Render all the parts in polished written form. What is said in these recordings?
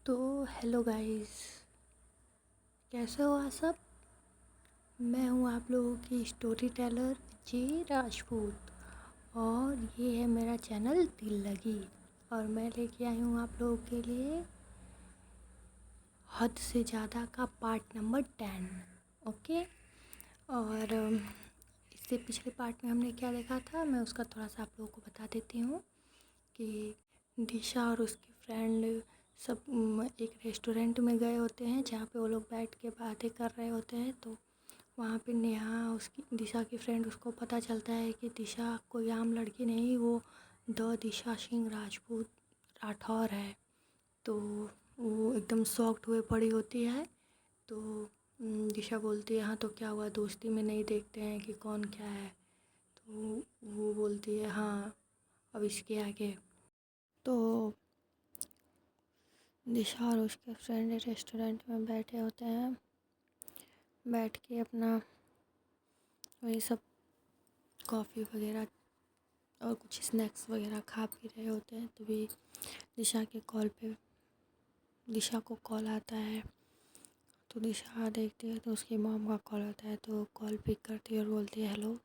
तो hello guys, कैसे हो आप सब। मैं हूँ आप लोगों की स्टोरी टेलर जी राजपूत और ये है मेरा चैनल दिल लगी। और मैं लेके आई हूँ आप लोगों के लिए हद से ज़्यादा का पार्ट नंबर 10। ओके। और इससे पिछले पार्ट में हमने क्या देखा था, मैं उसका थोड़ा सा आप लोगों को बता देती हूँ कि दिशा और उसकी फ्रेंड सब एक रेस्टोरेंट में गए होते हैं जहाँ पे वो लोग बैठ के बातें कर रहे होते हैं। तो वहाँ पे नेहा, उसकी दिशा की फ्रेंड, उसको पता चलता है कि दिशा कोई आम लड़की नहीं, वो द दिशा सिंह राजपूत राठौर है। तो वो एकदम शॉक्ड हुए पड़ी होती है। तो दिशा बोलती है, हाँ तो क्या हुआ, दोस्ती में नहीं देखते हैं कि कौन क्या है। तो वो बोलती है, हाँ अब इसके आगे। तो दिशा और उसके फ्रेंड रेस्टोरेंट में बैठे होते हैं, बैठ के अपना वही सब कॉफ़ी वगैरह और कुछ स्नैक्स वगैरह खा पी रहे होते हैं। तभी दिशा को कॉल आता है। तो दिशा देखती है तो उसकी मॉम का कॉल आता है। तो कॉल पिक करती है और बोलती है हेलो।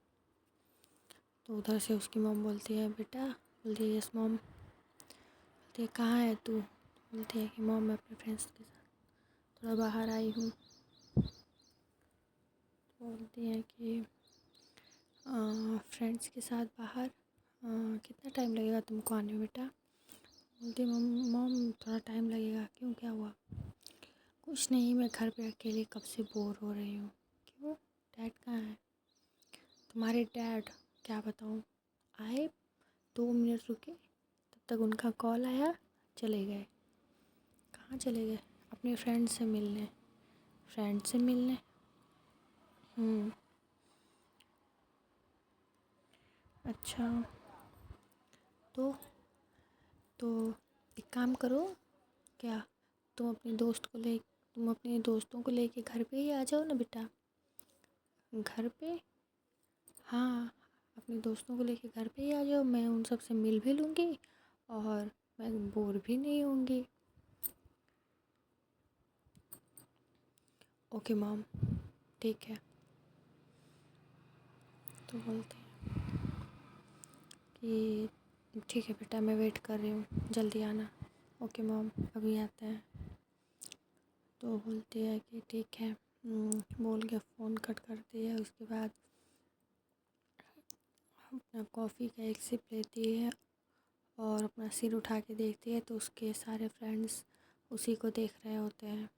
तो उधर से उसकी मॉम बोलती है बेटा, बोलती है यस मॉम। बोलती है कहाँ है तू। बोलती है कि मॉम मैं अपने फ्रेंड्स के साथ थोड़ा बाहर आई हूँ। बोलती है कि फ्रेंड्स के साथ बाहर कितना टाइम लगेगा तुमको आने में बेटा। बोलती मॉम मॉम थोड़ा टाइम लगेगा, क्यों क्या हुआ। कुछ नहीं, मैं घर पे अकेले कब से बोर हो रही हूँ। क्यों, डैड कहाँ है। तुम्हारे डैड क्या बताऊँ, आए 2 मिनट रुके, तब तक उनका कॉल आया, चले गए। कहाँ चले गए, अपने फ्रेंड से मिलने। फ्रेंड से मिलने। अच्छा। तो तो एक काम करो, क्या तुम अपने दोस्तों को लेके घर पे ही आ जाओ ना बेटा। घर पे, हाँ अपने दोस्तों को लेके घर पे ही आ जाओ, मैं उन सब से मिल भी लूँगी और मैं बोर भी नहीं होंगी। ओके मॉम, ठीक है। तो बोलते हैं कि ठीक है बेटा, मैं वेट कर रही हूँ, जल्दी आना। ओके मॉम, अभी आते हैं। तो बोलती है कि ठीक है, बोल के फ़ोन कट करती है। उसके बाद अपना कॉफ़ी का एक सिप लेती है और अपना सिर उठा के देखती है तो उसके सारे फ्रेंड्स उसी को देख रहे होते हैं।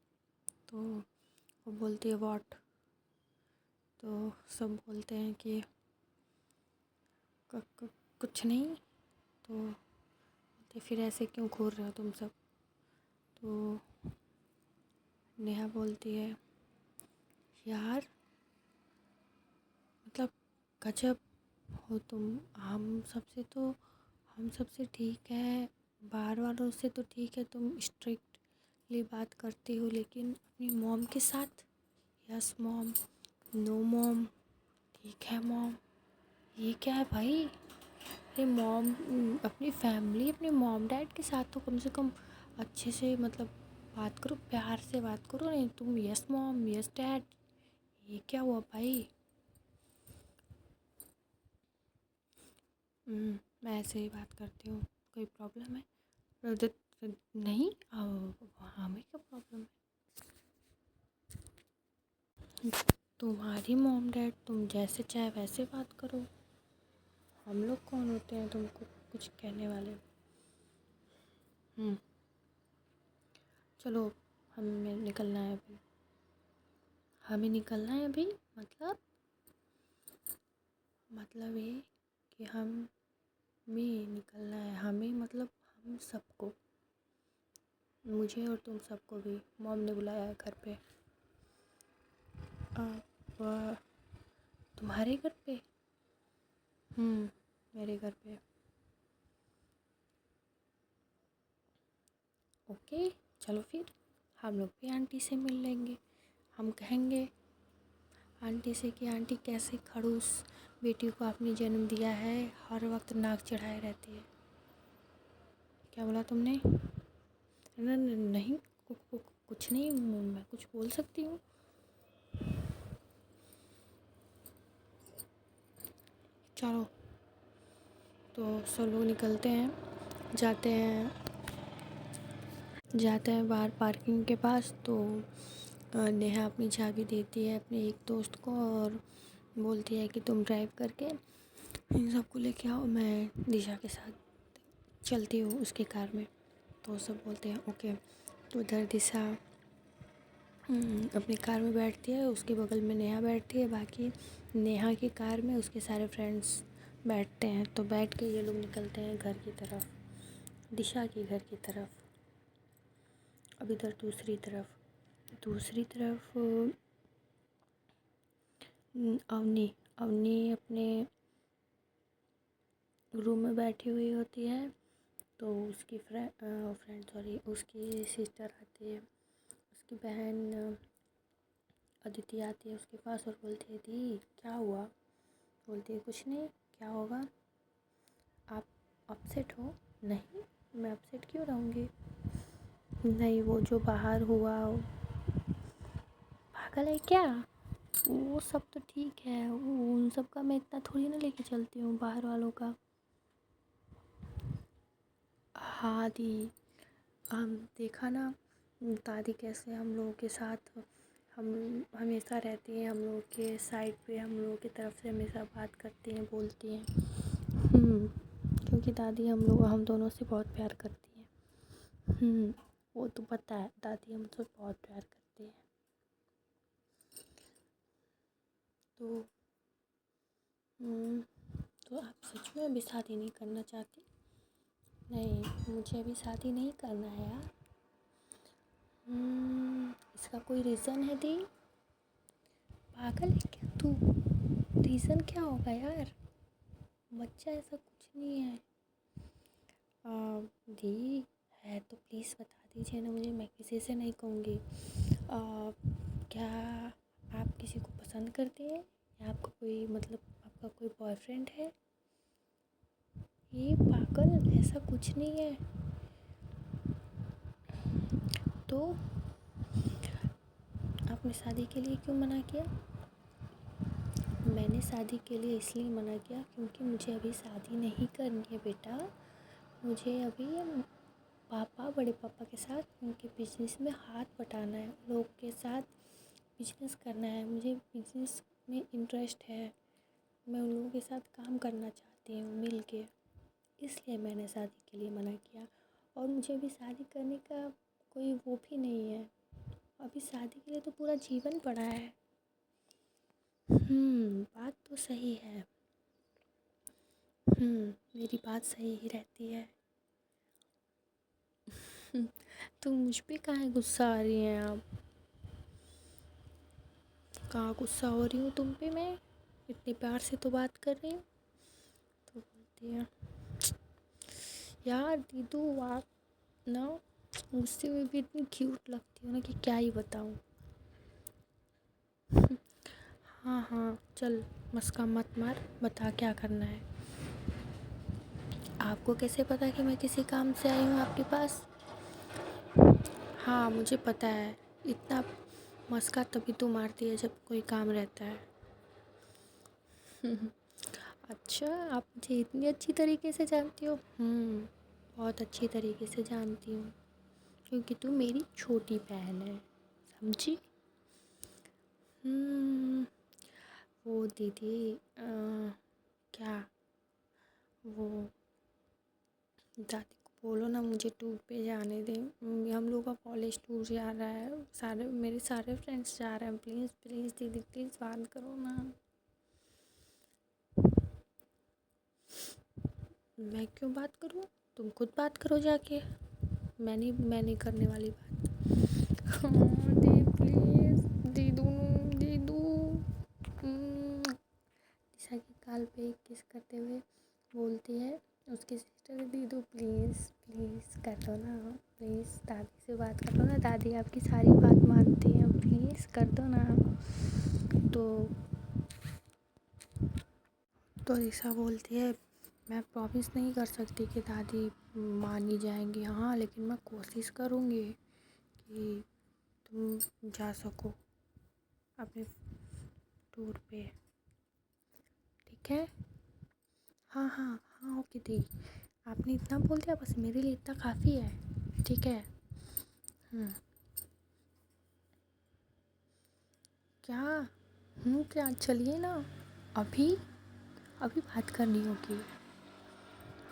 तो वो बोलती है व्हाट। तो सब बोलते हैं कि कुछ नहीं। तो बोलते फिर ऐसे क्यों घूर रहे हो तुम सब। तो नेहा बोलती है यार मतलब गजब हो तुम, हम सबसे ठीक है, बाहर वालों से तो ठीक है, तुम स्ट्रिक्टली बात करती हो, लेकिन अपनी मॉम के साथ यस मॉम, नो मॉम, ठीक है मॉम, ये क्या है भाई। अरे मॉम, अपनी फैमिली, अपने मॉम डैड के साथ तो कम से कम अच्छे से मतलब बात करो, प्यार से बात करो, नहीं तुम यस मॉम यस डैड, ये क्या हुआ भाई। मैं ऐसे ही बात करती हूँ, कोई प्रॉब्लम है। नहीं, हमें क्या प्रॉब्लम है, तुम्हारी मॉम डैड, तुम जैसे चाहे वैसे बात करो, हम लोग कौन होते हैं तुमको कुछ कहने वाले। चलो, हमें निकलना है अभी, हमें निकलना है अभी, मतलब ये कि हमें निकलना है, हमें मतलब हम सबको, मुझे और तुम सबको भी मॉम ने बुलाया है घर पे। आप तुम्हारे घर पे, मेरे घर पे। ओके, चलो फिर हम लोग भी आंटी से मिल लेंगे। हम कहेंगे आंटी से कि आंटी कैसे खड़ूस बेटी को आपने जन्म दिया है, हर वक्त नाक चढ़ाए रहती है। क्या बोला तुमने। नहीं, नहीं, मैं कुछ बोल सकती हूँ। चलो, तो सब लोग निकलते हैं, जाते हैं बाहर पार्किंग के पास। तो नेहा अपनी चाबी देती है अपने एक दोस्त को और बोलती है कि तुम ड्राइव करके इन सबको लेके आओ, मैं दिशा के साथ चलती हूँ उसकी कार में। तो सब बोलते हैं ओके। तो उधर दिशा अपनी कार में बैठती है, उसके बगल में नेहा बैठती है, बाकी नेहा की कार में उसके सारे फ्रेंड्स बैठते हैं। तो बैठ के ये लोग निकलते हैं घर की तरफ, दिशा के घर की तरफ। अब इधर दूसरी तरफ अवनी अपने रूम में बैठी हुई होती है। तो उसकी उसकी सिस्टर आती है, उसकी बहन अदिति आती है उसके पास और बोलती है दी क्या हुआ। बोलती है कुछ नहीं, क्या होगा, आप अपसेट हो। नहीं, मैं अपसेट क्यों रहूँगी। नहीं, वो जो बाहर हुआ, पागल है क्या। वो सब तो ठीक है, उन सब का मैं इतना थोड़ी ना लेके चलती हूँ, बाहर वालों का। हाँ दी, हम देखा ना दादी कैसे हम लोगों के साथ हम हमेशा रहती हैं, हम लोगों के साइड पे, हम लोगों की तरफ से हमेशा बात करती हैं, बोलती हैं। क्योंकि दादी हम दोनों से बहुत प्यार करती हैं। वो तो पता है, दादी हमसे बहुत प्यार करती है। तो तो आप सच में अभी शादी नहीं करना चाहती। नहीं, मुझे अभी शादी नहीं करना है यार। इसका कोई रीज़न है दी। पागल है क्या तू। रीज़न क्या होगा यार, बच्चा ऐसा कुछ नहीं है। दी है तो प्लीज़ बता दीजिए ना मुझे, मैं किसी से नहीं कहूँगी। क्या आप किसी को पसंद करते हैं या आपका कोई आपका कोई बॉयफ्रेंड है। ये पागल, ऐसा कुछ नहीं है। तो आपने शादी के लिए क्यों मना किया। मैंने शादी के लिए इसलिए मना किया क्योंकि मुझे अभी शादी नहीं करनी है बेटा। मुझे अभी बड़े पापा के साथ उनके बिजनेस में हाथ बटाना है, लोग के साथ बिजनेस करना है। मुझे बिजनेस में इंटरेस्ट है, मैं उन लोगों के साथ काम करना चाहती हूँ मिल के, इसलिए मैंने शादी के लिए मना किया। और मुझे अभी शादी करने का कोई वो भी नहीं है, अभी शादी के लिए तो पूरा जीवन पड़ा है। बात तो सही है। मेरी बात सही ही रहती है। तो मुझ पे काहे गुस्सा आ रही हैं आप। कहाँ गुस्सा हो रही हूँ तुम पे, मैं इतने प्यार से तो बात कर रही हूँ। तो बोलती है यार दीदू आप ना गुस्से में भी इतनी क्यूट लगती हो ना कि क्या ही बताऊँ। हाँ हाँ चल, मस्का मत मार, बता क्या करना है। आपको कैसे पता कि मैं किसी काम से आई हूँ आपके पास। हाँ मुझे पता है, इतना मस्का तभी तो मारती है जब कोई काम रहता है। अच्छा, आप मुझे इतनी अच्छी तरीके से जानती हो। बहुत अच्छी तरीके से जानती हूँ क्योंकि तू मेरी छोटी बहन है, समझी। वो दीदी क्या, वो दादी को बोलो ना मुझे टूर पे जाने दें। हम लोग का कॉलेज टूर जा रहा है, मेरे सारे फ्रेंड्स जा रहे हैं। प्लीज़ प्लीज़ दीदी प्लीज़ बात करो ना। मैं क्यों बात करूँ, तुम खुद बात करो जाके। मैं नहीं करने वाली बात। हाँ दी प्लीज़, दीदू। दिशा की गाल पे किस करते हुए बोलती है उसकी सिस्टर, दीदू प्लीज़ प्लीज़ कर दो ना, प्लीज़ दादी से बात कर दो ना, दादी आपकी सारी बात मानती हैं, प्लीज़ कर दो ना। तो दिशा बोलती है मैं प्रॉमिस नहीं कर सकती कि दादी मान ही जाएंगी, हाँ लेकिन मैं कोशिश करूँगी कि तुम जा सको अपने टूर पे, ठीक है। हाँ हाँ हाँ ओके दी, आपने इतना बोल दिया बस, मेरे लिए इतना काफ़ी है, ठीक है। क्या क्या, चलिए ना, अभी अभी बात करनी होगी।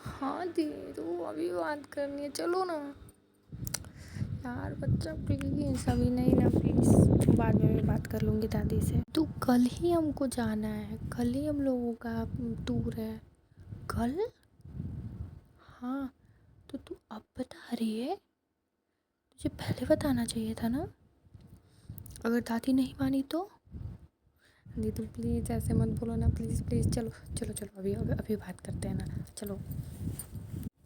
हाँ दी तो अभी बात करनी है, चलो ना यार बच्चा प्लीज़, अभी नहीं ना प्लीज़, बाद में मैं बात कर लूँगी दादी से। तो कल ही हमको जाना है, कल ही हम लोगों का टूर है कल। हाँ तो तू अब बता रही है, तुझे पहले बताना चाहिए था ना। अगर दादी नहीं मानी तो दीदी प्लीज़ ऐसे मत बोलो ना, प्लीज़ प्लीज़, चलो चलो चलो अभी अभी अभी बात करते हैं ना, चलो।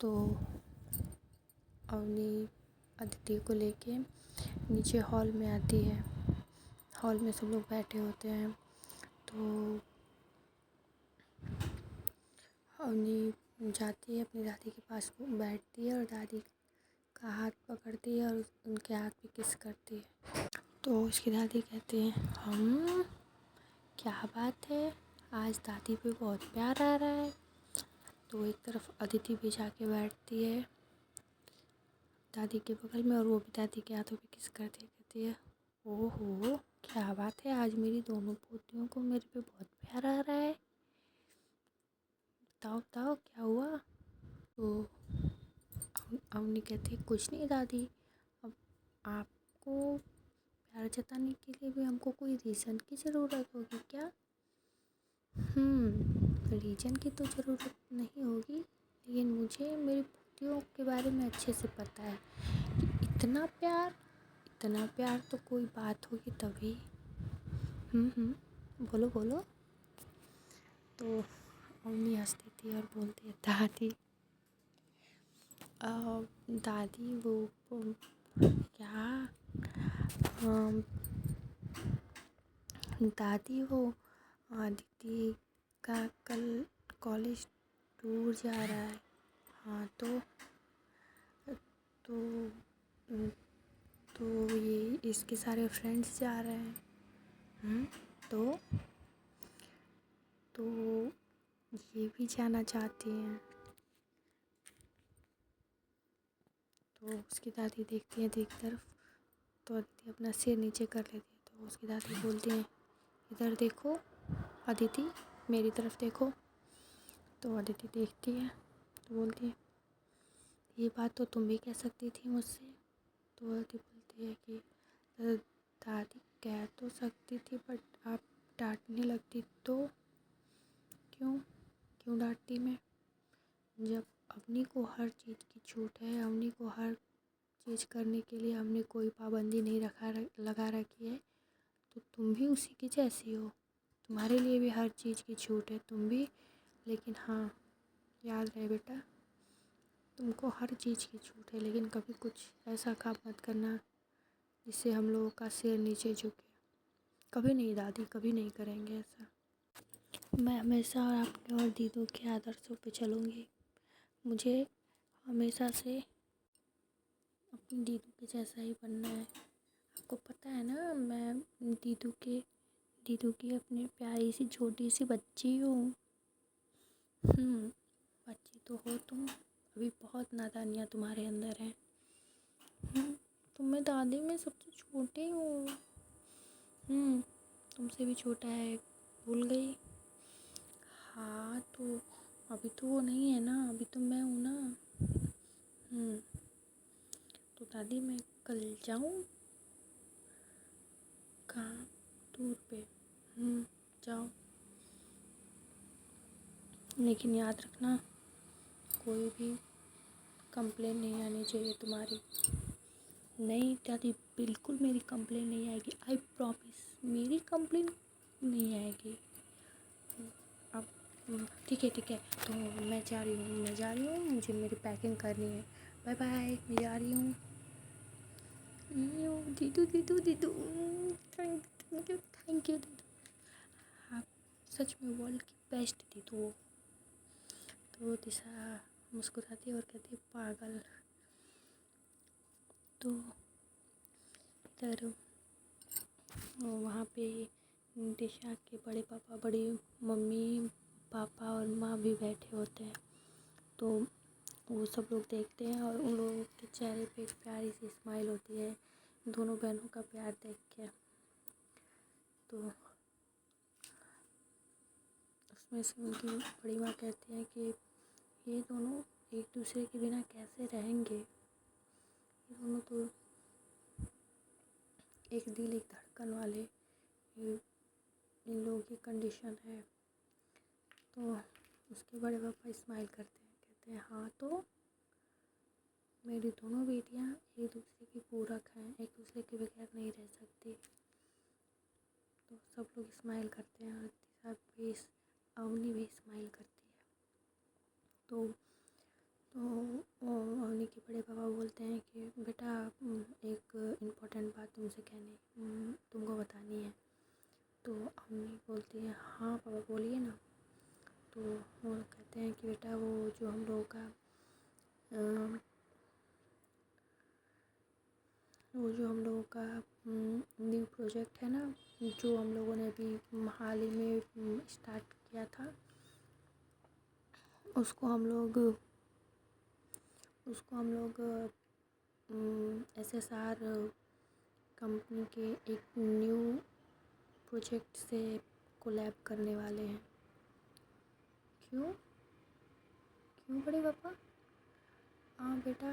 तो अवनी अदिति को लेके नीचे हॉल में आती है, हॉल में सब लोग बैठे होते हैं। तो अवनी जाती है अपनी दादी के पास, बैठती है और दादी का हाथ पकड़ती है और उनके हाथ पे किस करती है। तो उसकी दादी कहती है, हम क्या बात है, आज दादी पे बहुत प्यार आ रहा है। तो एक तरफ अदिति भी जाके बैठती है दादी के बगल में, और वो भी दादी के हाथों पे किस करती है, कहती है ओहो क्या बात है, आज मेरी दोनों पोतियों को मेरे पे बहुत प्यार आ रहा है, बताओ बताओ क्या हुआ। तो अवनी कहती है कुछ नहीं दादी, अब आपको प्यार जताने के लिए भी हमको कोई रीज़न की ज़रूरत होगी क्या। रीजन की तो ज़रूरत नहीं होगी, लेकिन मुझे मेरी पोतियों के बारे में अच्छे से पता है कि इतना प्यार तो कोई बात होगी तभी। बोलो बोलो। तो अम्मी हंसती थी और बोलती है दादी दादी वो क्या दादी वो दीदी का कल कॉलेज टूर जा रहा है। हाँ तो तो ये इसके सारे फ्रेंड्स जा रहे हैं। तो ये भी जाना चाहती हैं। तो उसकी दादी देखती है एक तरफ, तो अदिति अपना सिर नीचे कर लेती है। तो उसकी दादी बोलती है इधर देखो अदिति, मेरी तरफ देखो। तो अदिति देखती है तो बोलती है ये बात तो तुम भी कह सकती थी मुझसे। तो अदिति बोलती है कि दादी कह तो सकती थी बट आप डांटने लगती तो क्यों डांटती मैं, जब अवनी को हर चीज़ की छूट है, अवनी को हर चीज़ करने के लिए हमने कोई पाबंदी नहीं लगा रखी है, तो तुम भी उसी की जैसी हो, तुम्हारे लिए भी हर चीज़ की छूट है, तुम भी। लेकिन हाँ याद रहे बेटा, तुमको हर चीज़ की छूट है, लेकिन कभी कुछ ऐसा काम मत करना जिससे हम लोगों का सिर नीचे झुके। कभी नहीं दादी, कभी नहीं करेंगे ऐसा। मैं हमेशा आपके और दीदू के आदर्शों पे चलूँगी। मुझे हमेशा से अपनी दीदू के जैसा ही बनना है। आपको पता है ना, मैं दीदू की अपनी प्यारी सी छोटी सी बच्ची हूँ। बच्ची तो हो तुम, अभी बहुत नादानियाँ तुम्हारे अंदर हैं। तो मैं दादी में सबसे छोटी हूँ। तुमसे भी छोटा है, भूल गई। हाँ तो अभी तो वो नहीं है ना, अभी तो मैं हूँ ना। तो दादी मैं कल जाऊँ कहाँ, टूर पे। जाओ, लेकिन याद रखना कोई भी कंप्लेन नहीं आनी चाहिए तुम्हारी। नहीं दादी बिल्कुल मेरी कंप्लेन नहीं आएगी, आई प्रॉमिस, मेरी कंप्लेन नहीं आएगी। अब ठीक है तो मैं जा रही हूँ, मुझे मेरी पैकिंग करनी है। बाय बाय, मैं जा रही हूँ। दीदू दीदू दीदू, थैंक यू दीदू, आप सच में वर्ल्ड की बेस्ट दीदू हो। तो दिशा मुस्कुराती है और कहती है पागल। तो इधर वहाँ पे दिशा के बड़े पापा, बड़ी मम्मी, पापा और माँ भी बैठे होते हैं। तो वो सब लोग देखते हैं और उन लोगों के चेहरे पे एक प्यारी सी स्माइल होती है दोनों बहनों का प्यार देख के। तो उसमें से उनकी बड़ी माँ कहती हैं कि ये दोनों एक दूसरे के बिना कैसे रहेंगे, ये दोनों तो एक दिल एक धड़कन वाले, इन लोगों की कंडीशन है। तो उसके बड़े पापा स्माइल करते हैं, कहते हैं हाँ तो मेरी दोनों बेटियां एक दूसरे की पूरक हैं, एक दूसरे के बगैर नहीं रह सकती। तो सब लोग स्माइल करते हैं और दिशा भी, अवनी भी स्माइल करती है। तो अवनी के बड़े पापा बोलते हैं कि बेटा एक इम्पोर्टेंट बात तुमसे तुमको बतानी है। तो अवनी बोलती है हाँ पापा बोलिए ना। तो वो कहते हैं कि बेटा वो जो हम लोगों का न्यू प्रोजेक्ट है ना, जो हम लोगों ने अभी हाल ही में स्टार्ट किया था, उसको हम लोग SSR कंपनी के एक न्यू प्रोजेक्ट से कोलैब करने वाले हैं। क्यों बड़े पापा? हाँ बेटा,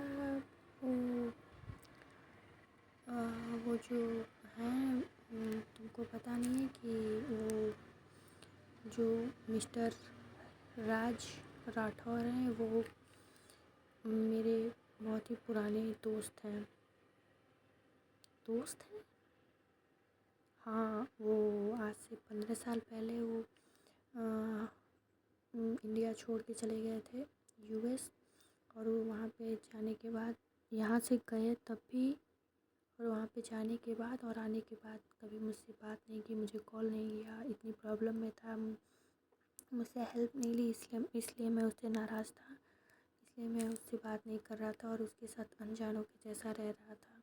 वो जो हैं, तुमको पता नहीं है कि वो जो मिस्टर राज राठौर हैं, वो मेरे बहुत ही पुराने दोस्त हैं। हाँ, वो आज से 15 साल पहले वो इंडिया छोड़ के चले गए थे US। और वो वहाँ पे जाने के बाद, यहाँ से गए तब भी, और वहाँ पे जाने के बाद और आने के बाद कभी मुझसे बात नहीं की, मुझे कॉल नहीं किया। इतनी प्रॉब्लम में था, मुझसे हेल्प नहीं ली, इसलिए मैं उससे नाराज़ था, इसलिए मैं उससे बात नहीं कर रहा था और उसके साथ अनजानों के जैसा रह रहा था।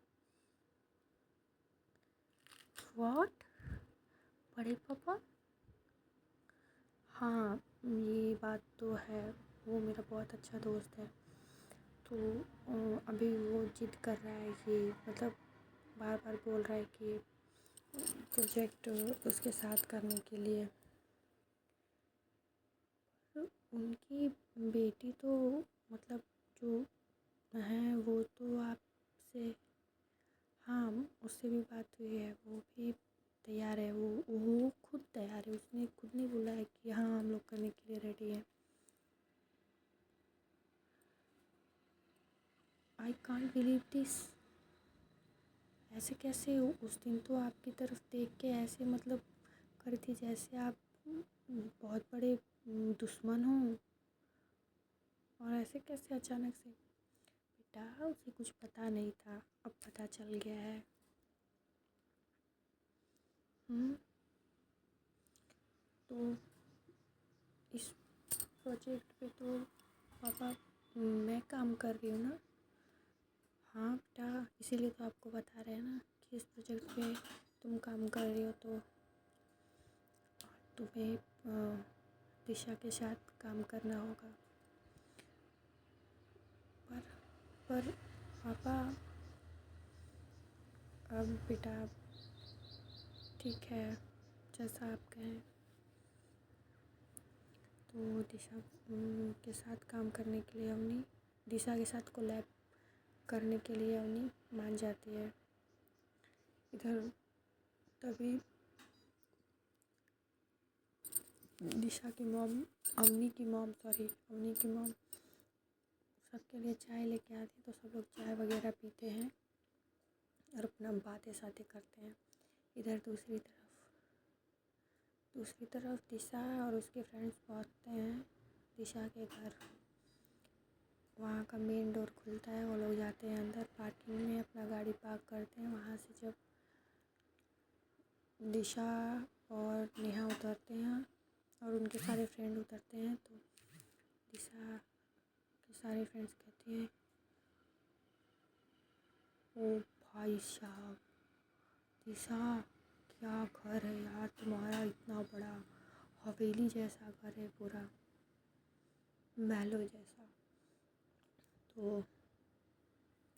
व्हाट? बड़े पापा? हाँ, ये बात तो है, वो मेरा बहुत अच्छा दोस्त है। तो अभी वो जिद कर रहा है कि मतलब बार बार बोल रहा है कि प्रोजेक्ट उसके साथ करने के लिए। उनकी बेटी तो मतलब जो है वो तो आपसे, हाँ उससे भी बात हुई है, वो भी तैयार है, वो खुद तैयार है, उसने खुद नहीं बोला है कि हाँ हम लोग करने के लिए रेडी हैं। I can't believe this. ऐसे कैसे? उस दिन तो आपकी तरफ देख के ऐसे मतलब कर थी जैसे आप बहुत बड़े दुश्मन हो, और ऐसे कैसे अचानक से? बेटा उसे कुछ पता नहीं था, अब पता चल गया है। तो इस प्रोजेक्ट पे तो पापा मैं काम कर रही हूँ ना। हाँ बेटा, इसीलिए तो आपको बता रहे हैं ना कि इस प्रोजेक्ट पे तुम काम कर रही हो, तो तुम्हें दिशा के साथ काम करना होगा। पर पापा, अब बेटा ठीक है, जैसा आप कहें। तो दिशा के साथ काम करने के लिए अवनी, दिशा के साथ कोलैब करने के लिए अवनी मान जाती है। इधर तभी दिशा की मॉम, अवनी की मॉम सबके लिए चाय लेके आती है। तो सब लोग चाय वगैरह पीते हैं और अपना बातें सातें करते हैं। इधर दूसरी तरफ दिशा और उसके फ्रेंड्स पहुंचते हैं दिशा के घर। वहाँ का मेन डोर खुलता है, वो लोग जाते हैं अंदर, पार्किंग में अपना गाड़ी पार्क करते हैं। वहाँ से जब दिशा और नेहा उतरते हैं और उनके सारे फ्रेंड उतरते हैं, तो दिशा के सारे फ्रेंड्स कहते हैं ओ भाई साहब, दिशा क्या घर है यार तुम्हारा, इतना बड़ा हवेली जैसा घर है, पूरा महलों जैसा। तो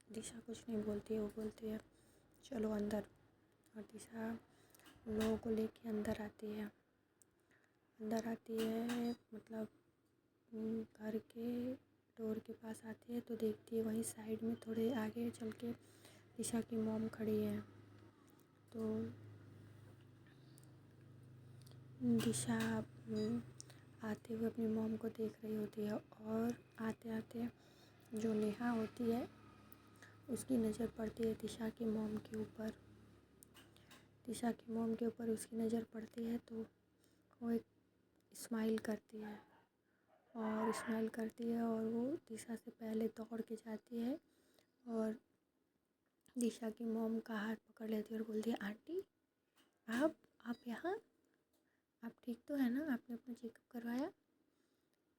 दिशा कुछ नहीं बोलती है, वो बोलती है चलो अंदर। और दिशा उन लोगों को लेके अंदर आती है। मतलब घर के डोर के पास आती है तो देखती है वहीं साइड में थोड़े आगे चल के दिशा की मॉम खड़ी है। तो दिशा आते हुए अपनी मॉम को देख रही होती है, और आते आते जो नेहा होती है उसकी नज़र पड़ती है दिशा की मॉम के ऊपर। उसकी नज़र पड़ती है तो वो एक स्माइल करती है, और वो दिशा से पहले दौड़ के जाती है और दिशा की मॉम का हाथ पकड़ लेती है और बोलती है आंटी आप यहाँ, आप ठीक तो है ना, आपने अपना चेकअप करवाया?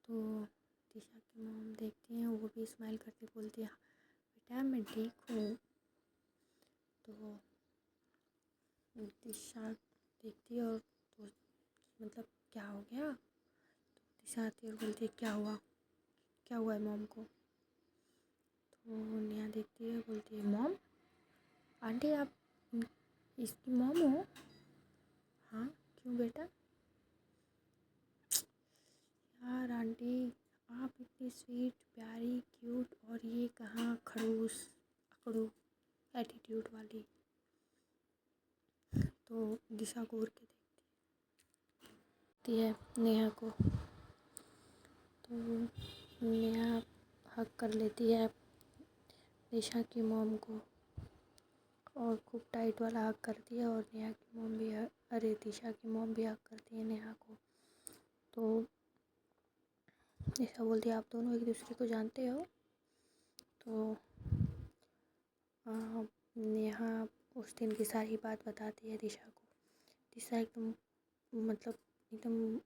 तो दिशा की मॉम देखती हैं, वो भी स्माइल करके बोलती है बेटा मैं ठीक हूँ। तो दिशा देखती है और तो मतलब क्या हो गया? तो दिशा आती है और बोलती है क्या हुआ है मॉम को? तो नेहा देखती है, बोलती है मॉम, आंटी आप इसकी मॉम हो? हाँ क्यों बेटा? यार आंटी आप इतनी स्वीट प्यारी क्यूट, और ये कहाँ खड़ूस अकड़ू एटीट्यूड वाली। तो दिशा घूर के देखती है नेहा को। तो नेहा हक कर लेती है दिशा की मॉम को, और खूब टाइट वाला हक करती है, और नेहा की मॉम भी दिशा की मॉम भी हक करती है नेहा को। तो दिशा बोलती है आप दोनों एक दूसरे को जानते हो? तो नेहा उस दिन की सारी बात बताती है दिशा को। दिशा एकदम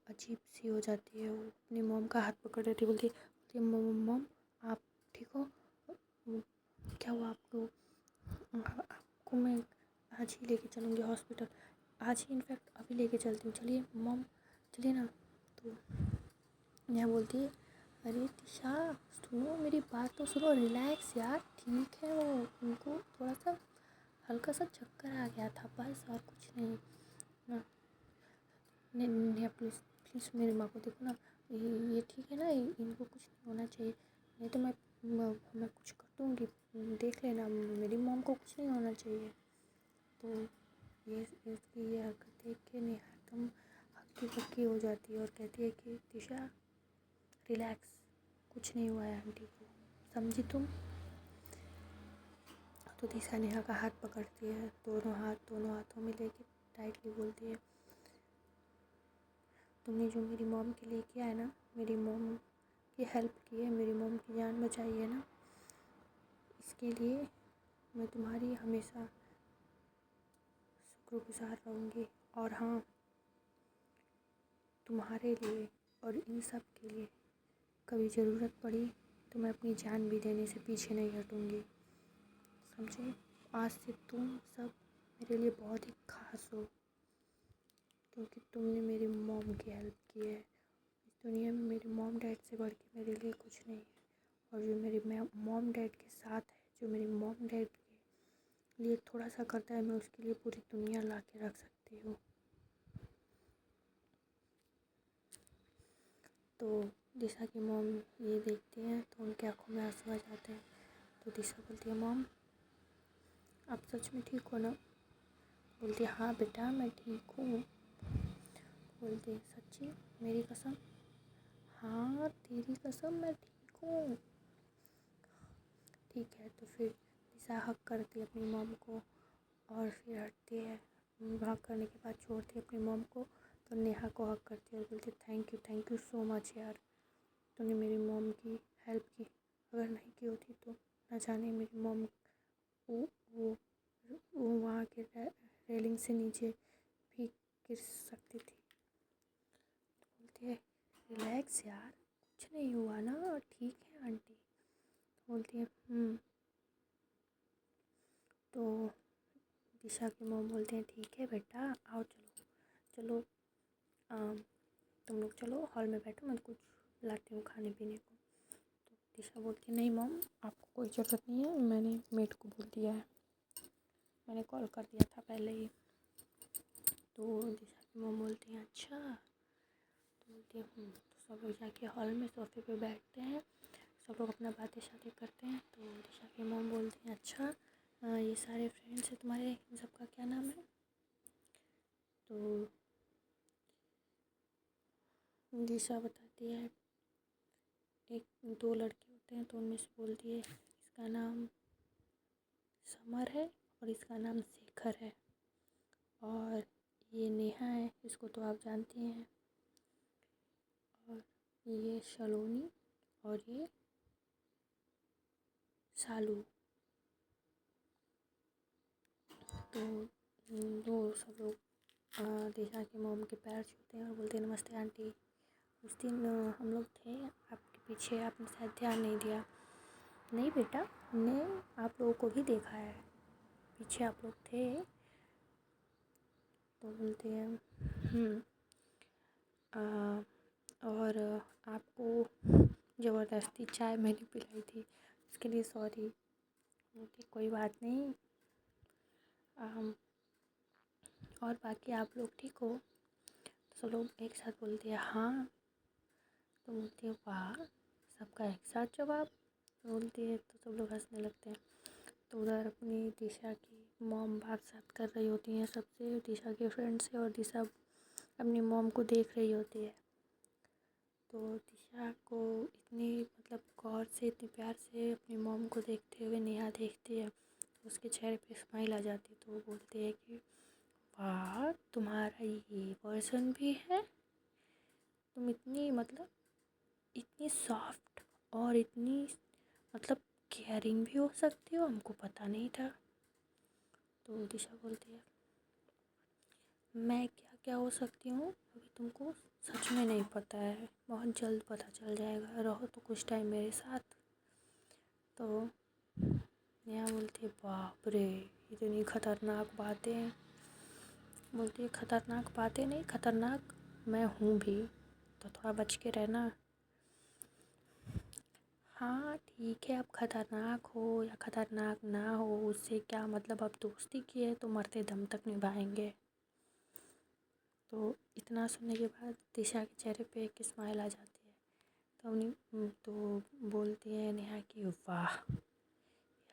अजीब सी हो जाती है, वो अपनी मॉम का हाथ पकड़ लेती है, बोलती है मॉम आप ठीक हो? क्या हुआ आपको मैं आज ही लेके चलूँगी हॉस्पिटल, आज ही इनफैक्ट अभी लेके चलती हूँ, चलिए मॉम चलिए ना। तो नेहा बोलती है अरे दिशा सुनो, मेरी बात तो सुनो, रिलैक्स यार, ठीक है वो, उनको थोड़ा सा हल्का सा चक्कर आ गया था बस, और कुछ नहीं ना। नेहा प्लीज़ मेरी माँ को देखो ना, ये ठीक है ना, इनको कुछ नहीं होना चाहिए, नहीं तो मैं कुछ कर दूँगी, देख लेना, मेरी मॉम को कुछ नहीं होना चाहिए। तो इसकी ये हरकत देख के नेहा एकदम हक्की बक्की हो जाती है और कहती है कि दिशा रिलैक्स, कुछ नहीं हुआ है आंटी को, समझी तुम? तो दिशा नेहा का हाथ पकड़ती है, दोनों हाथों में लेके टाइटली बोलती है तुमने जो मेरी मॉम के लिए किया है ना, मेरी मॉम की हेल्प की है, मेरी मॉम की जान बचाई है ना, इसके लिए मैं तुम्हारी हमेशा शुक्रगुजार रहूँगी। और हाँ, तुम्हारे लिए और इन सब के लिए कभी ज़रूरत पड़ी तो मैं अपनी जान भी देने से पीछे नहीं हटूँगी, समझे? आज से तुम सब मेरे लिए बहुत ही खास हो, क्योंकि तुमने मेरी मॉम की हेल्प की है। इस दुनिया में मेरे मॉम डैड से बढ़ के मेरे लिए कुछ नहीं है, और जो मेरे मॉम डैड के साथ है, जो मेरी मॉम डैड के लिए थोड़ा सा करता है, मैं उसके लिए पूरी दुनिया ला के रख सकती हूँ। तो दिशा की मॉम ये देखती हैं तो उनकी आंखों में आंसू आ जाते हैं। तो दिशा बोलती है मॉम आप सच में ठीक हो ना? बोलती है हाँ बेटा मैं ठीक हूँ। बोलती है सच्ची, मेरी कसम? हाँ तेरी कसम मैं ठीक हूँ। ठीक है। तो फिर दिशा हक करती है अपनी मॉम को और फिर हटती है। हक करने के बाद छोड़ती है अपनी मॉम को, तो नेहा को हक करती है और बोलती है थैंक यू सो मच यार, तूने मेरी मॉम की हेल्प की। अगर नहीं की होती तो न जाने मेरी मॉम वो वहाँ के रेलिंग से नीचे भी गिर सकती थी। तो बोलती है रिलैक्स यार, कुछ नहीं हुआ ना, ठीक है आंटी। तो बोलती है तो दिशा की मॉम बोलते हैं ठीक है बेटा आओ, चलो चलो तुम लोग चलो हॉल में बैठो, मैं कुछ लाती हूँ खाने पीने को। तो दिशा बोलती है नहीं मॉम, आपको कोई ज़रूरत नहीं है, मैंने मेड को बोल दिया है, मैंने कॉल कर दिया था पहले ही। तो दिशा की मॉम बोलती हैं अच्छा, तो बोलती है तो सब लोग जाके हॉल में सोफे पे बैठते हैं, सब लोग अपना बातें शातें करते हैं। तो दिशा की मॉम बोलती हैं अच्छा ये सारे फ्रेंड्स हैं तुम्हारे, इन सबका क्या नाम है? तो दिशा बताती है एक दो लड़के होते हैं, तो उनमें से बोलती है इसका नाम समर है और इसका नाम शेखर है, और ये नेहा है, इसको तो आप जानती हैं, और ये सलोनी और ये शालू। तो वो सब लोग दिशा की मोम के पैर छूते हैं और बोलते हैं नमस्ते आंटी, उस दिन हम लोग थे आपके पीछे, आपने शायद ध्यान नहीं दिया। नहीं बेटा, हमने आप लोगों को भी देखा है, पीछे आप लोग थे। तो बोलते हैं और आपको ज़बरदस्ती चाय मैंने पिलाई थी, उसके लिए सॉरी। बोलती कोई बात नहीं, और बाकी आप लोग ठीक हो? तो सब लोग एक साथ बोलते हैं हाँ। तो बोलती है वाह, सबका एक साथ जवाब। बोलती है तो सब लोग हंसने लगते हैं। तो उधर अपनी दिशा की मॉम बात कर रही होती हैं सबसे, दिशा के फ्रेंड से, और दिशा अपनी मॉम को देख रही होती है। तो दिशा को इतनी मतलब गौर से, इतने प्यार से अपनी मॉम को देखते हुए नेहा देखती है, तो उसके चेहरे पे स्माइल आ जाती है। तो वो बोलती है कि वाह, तुम्हारा ये वर्जन भी है, तुम इतनी मतलब इतनी सॉफ्ट और इतनी मतलब केयरिंग भी हो सकती हो, हमको पता नहीं था। तो दिशा बोलती है मैं क्या क्या हो सकती हूँ अभी तुमको सच में नहीं पता है, बहुत जल्द पता चल जाएगा, रहो तो कुछ टाइम मेरे साथ। तो नेहा बोलती है बाप रे, इतनी खतरनाक बातें। बोलती है खतरनाक बातें नहीं, खतरनाक मैं हूँ भी, तो थोड़ा बच के रहना। हाँ ठीक है, अब खतरनाक हो या खतरनाक ना हो उससे क्या मतलब, अब दोस्ती की है तो मरते दम तक निभाएंगे। तो इतना सुनने के बाद दिशा के चेहरे पे एक स्माइल आ जाती है। तो उन्हीं तो बोलती है नेहा कि वाह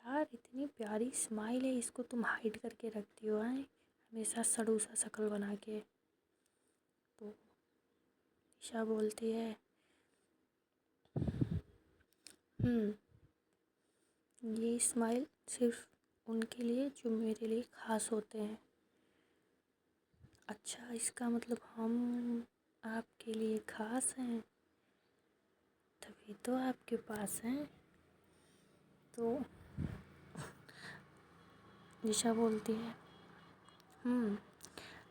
यार, इतनी प्यारी स्माइल है, इसको तुम हाइड करके रखती हो हैं हमेशा सड़ू सा शक्ल बना के। तो दिशा बोलती है ये स्माइल सिर्फ उनके लिए जो मेरे लिए ख़ास होते हैं। अच्छा, इसका मतलब हम आपके लिए ख़ास हैं, तभी तो आपके पास हैं। तो दिशा बोलती है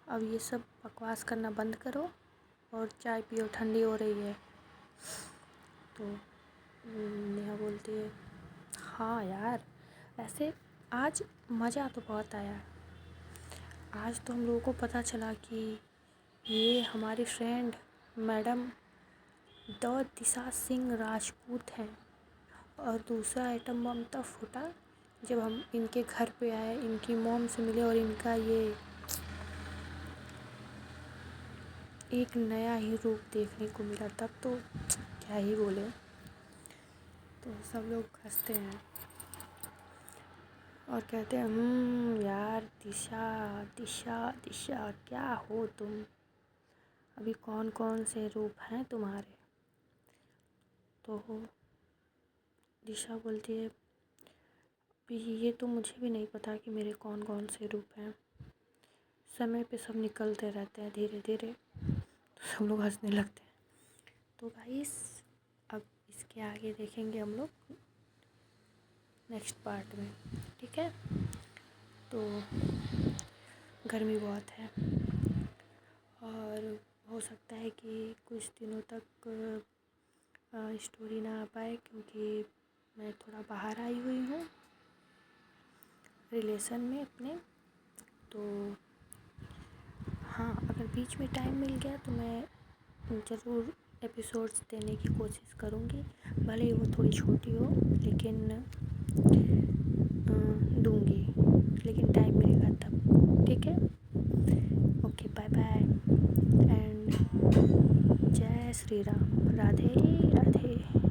अब ये सब बकवास करना बंद करो और चाय पियो, ठंडी हो रही है। तो नेहा बोलती है हाँ यार, वैसे आज मज़ा तो बहुत आया। आज तो हम लोगों को पता चला कि ये हमारी फ्रेंड मैडम द दिशा सिंह राजपूत हैं। और दूसरा आइटम बम तब फूटा जब हम इनके घर पे आए, इनकी मॉम से मिले और इनका ये एक नया ही रूप देखने को मिला, तब तो क्या ही बोले। तो सब लोग हंसते हैं और कहते हैं यार दिशा दिशा दिशा क्या हो तुम, अभी कौन कौन से रूप हैं तुम्हारे। तो दिशा बोलती है ये तो मुझे भी नहीं पता कि मेरे कौन कौन से रूप हैं, समय पे सब निकलते रहते हैं धीरे धीरे। तो सब लोग हंसने लगते हैं। तो गाइस अब इसके आगे देखेंगे हम लोग नेक्स्ट पार्ट में, ठीक है। तो गर्मी बहुत है और हो सकता है कि कुछ दिनों तक स्टोरी ना आ पाए, क्योंकि मैं थोड़ा बाहर आई हुई हूँ रिलेशन में अपने। तो हाँ, अगर बीच में टाइम मिल गया तो मैं ज़रूर एपिसोड्स देने की कोशिश करूँगी, भले ही वो थोड़ी छोटी हो, लेकिन दूँगी, लेकिन टाइम मिलेगा तब। ठीक है, ओके, बाय बाय एंड जय श्री राम, राधे राधे।